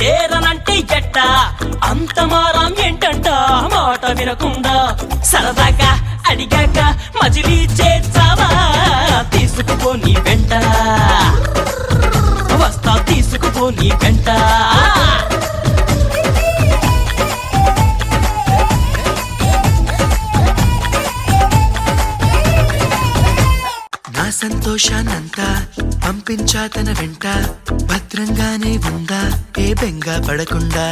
చేరనంటే ఎట్ట అంత మారం ఏంటంట మాట వినకుండా సరదాగా అడిగాక మజిలీ చేర్చావా తీసుకుపో నీ వెంట వస్తా తీసుకుపో నీ వెంట నా సంతోషాన్నంతా పంపించా తన వెంట భద్రంగానే ఉందా ఏ బెంగా పడకుండా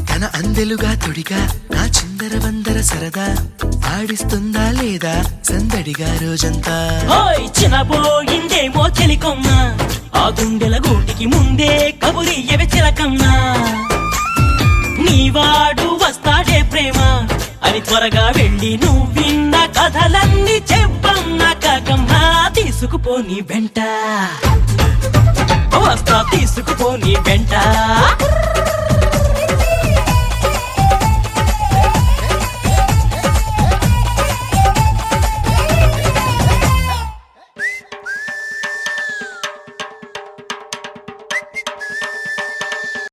తన అందెలుగా తొడిగా నా చిందర వందర సరదా ఆడిస్తుందా లేదా సందడిగా రోజంతా చినబోయిందేమో చెలికొమ్మ ఆ గుండెల గూటికి ముందే కబురియవే చిలకమ్మా నీవాడు వస్తాడే ప్రేమ అని త్వరగా వెళ్ళి నువ్వు విన్న కథలన్నీ చెప్పన్నా కాకమ్మా తీసుకుపో నీ వెంట వస్తా తీసుకుపో నీ వెంట